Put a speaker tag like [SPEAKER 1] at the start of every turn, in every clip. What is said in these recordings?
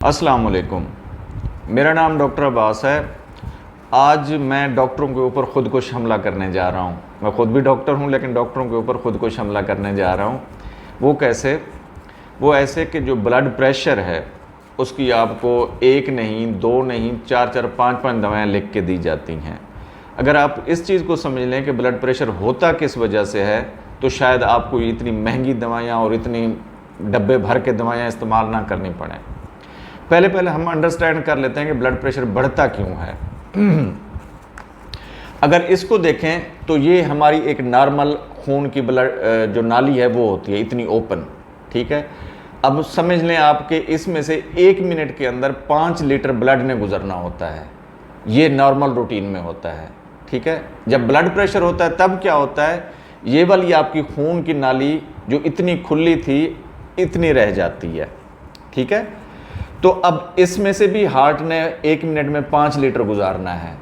[SPEAKER 1] अस्सलाम वालेकुम। मेरा नाम डॉक्टर अब्बास है। आज मैं डॉक्टरों के ऊपर ख़ुदकुश हमला करने जा रहा हूँ। मैं ख़ुद भी डॉक्टर हूँ, लेकिन डॉक्टरों के ऊपर ख़ुदकुश हमला करने जा रहा हूँ। वो कैसे? वो ऐसे कि जो ब्लड प्रेशर है उसकी आपको एक नहीं, दो नहीं, चार चार, पाँच पाँच दवाएँ लिख के दी जाती हैं। अगर आप इस चीज़ को समझ लें कि ब्लड प्रेशर होता किस वजह से है, तो शायद आपको इतनी महंगी दवाइयाँ और इतनी डब्बे भर के दवाइयाँ इस्तेमाल ना करनी पड़ें। पहले हम अंडरस्टैंड कर लेते हैं कि ब्लड प्रेशर बढ़ता क्यों है। अगर इसको देखें तो ये हमारी एक नॉर्मल खून की ब्लड जो नाली है वो होती है इतनी ओपन, ठीक है। अब समझ लें आपके इसमें से 1 मिनट के अंदर 5 लीटर ब्लड ने गुजरना होता है। ये नॉर्मल रूटीन में होता है, ठीक है। जब ब्लड प्रेशर होता है तब क्या होता है, ये वाली आपकी खून की नाली जो इतनी खुली थी इतनी रह जाती है, ठीक है। तो अब इसमें से भी हार्ट ने 1 मिनट में 5 लीटर गुजारना है।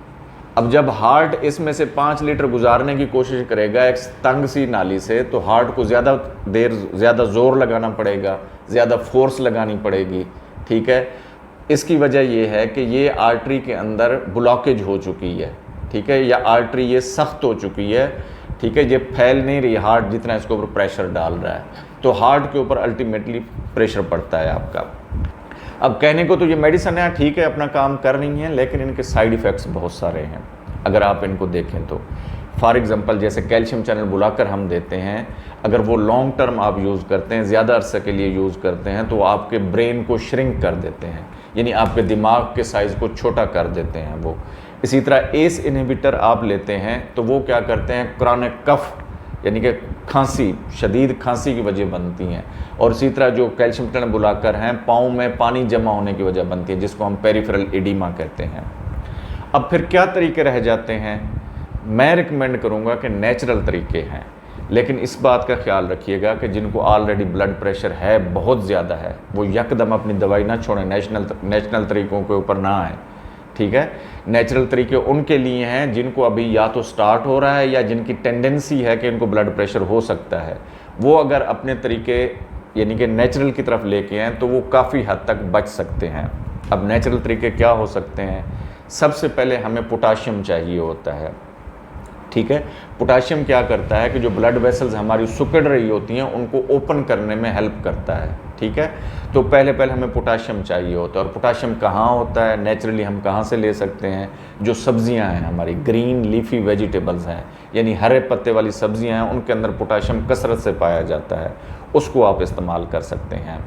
[SPEAKER 1] अब जब हार्ट इसमें से 5 लीटर गुजारने की कोशिश करेगा एक तंग सी नाली से, तो हार्ट को ज़्यादा ज़ोर लगाना पड़ेगा, ज़्यादा फोर्स लगानी पड़ेगी, ठीक है। इसकी वजह यह है कि ये आर्टरी के अंदर ब्लॉकेज हो चुकी है, ठीक है, या आर्टरी ये सख्त हो चुकी है, ठीक है। ये फैल नहीं रही हार्ट जितना इसके ऊपर प्रेशर डाल रहा है, तो हार्ट के ऊपर अल्टीमेटली प्रेशर पड़ता है आपका। अब कहने को तो ये मेडिसिन है, ठीक है, अपना काम कर रही हैं, लेकिन इनके साइड इफ़ेक्ट्स बहुत सारे हैं अगर आप इनको देखें तो। फॉर एग्ज़ाम्पल जैसे कैल्शियम चैनल बुलाकर हम देते हैं, अगर वो लॉन्ग टर्म आप यूज़ करते हैं, ज़्यादा अरसे के लिए यूज़ करते हैं, तो आपके ब्रेन को श्रिंक कर देते हैं, यानी आपके दिमाग के साइज़ को छोटा कर देते हैं वो। इसी तरह एस इनहिबिटर आप लेते हैं तो वो क्या करते हैं, क्रॉनिक कफ यानी कि खांसी, शदीद खांसी की वजह बनती हैं। और इसी तरह जो कैल्शियम चैनल बुलाकर हैं, पाँव में पानी जमा होने की वजह बनती है, जिसको हम पेरिफेरल एडिमा कहते हैं। अब फिर क्या तरीके रह जाते हैं? मैं रिकमेंड करूंगा कि नेचुरल तरीके हैं, लेकिन इस बात का ख्याल रखिएगा कि जिनको ऑलरेडी ब्लड प्रेशर है, बहुत ज़्यादा है, वो यकदम अपनी दवाई ना छोड़ें, नेशनल तरीक़ों के ऊपर ना आए, ठीक है। नेचुरल तरीके उनके लिए हैं जिनको अभी या तो स्टार्ट हो रहा है या जिनकी टेंडेंसी है कि इनको ब्लड प्रेशर हो सकता है। वो अगर अपने तरीके यानी कि नेचुरल की तरफ लेके आएँ तो वो काफ़ी हद तक बच सकते हैं। अब नेचुरल तरीके क्या हो सकते हैं? सबसे पहले हमें पोटाशियम चाहिए होता है, ठीक है। पोटाशियम क्या करता है कि जो ब्लड वेसल्स हमारी सिकुड़ रही होती हैं उनको ओपन करने में हेल्प करता है, ठीक है। तो पहले हमें पोटाशियम चाहिए होता है। और पोटाशियम कहाँ होता है, नेचुरली हम कहाँ से ले सकते हैं? जो सब्जियां हैं हमारी, ग्रीन लीफी वेजिटेबल्स हैं, यानी हरे पत्ते वाली सब्जियां हैं, उनके अंदर पोटाशियम कसरत से पाया जाता है, उसको आप इस्तेमाल कर सकते हैं।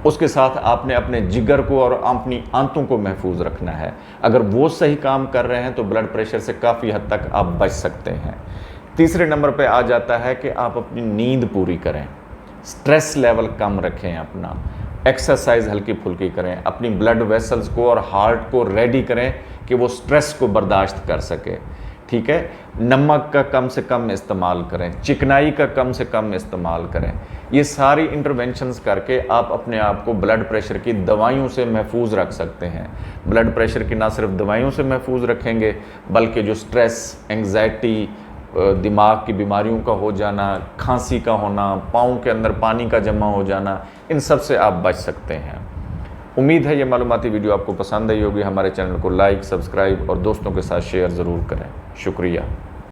[SPEAKER 1] उसके साथ आपने अपने जिगर को और अपनी आंतों को महफूज रखना है। अगर वो सही काम कर रहे हैं तो ब्लड प्रेशर से काफ़ी हद तक आप बच सकते हैं। तीसरे नंबर पे आ जाता है कि आप अपनी नींद पूरी करें, स्ट्रेस लेवल कम रखें, अपना एक्सरसाइज हल्की फुल्की करें, अपनी ब्लड वेसल्स को और हार्ट को रेडी करें कि वो स्ट्रेस को बर्दाश्त कर सके, ठीक है। नमक का कम से कम इस्तेमाल करें, चिकनाई का कम से कम इस्तेमाल करें। ये सारी इंटरवेंशंस करके आप अपने आप को ब्लड प्रेशर की दवाइयों से महफूज रख सकते हैं। ब्लड प्रेशर की ना सिर्फ दवाइयों से महफूज रखेंगे, बल्कि जो स्ट्रेस, एंग्जाइटी, दिमाग की बीमारियों का हो जाना, खांसी का होना, पाँव के अंदर पानी का जमा हो जाना, इन सब से आप बच सकते हैं। उम्मीद है ये मालूमाती वीडियो आपको पसंद आई होगी। हमारे चैनल को लाइक, सब्सक्राइब और दोस्तों के साथ शेयर ज़रूर करें। शुक्रिया।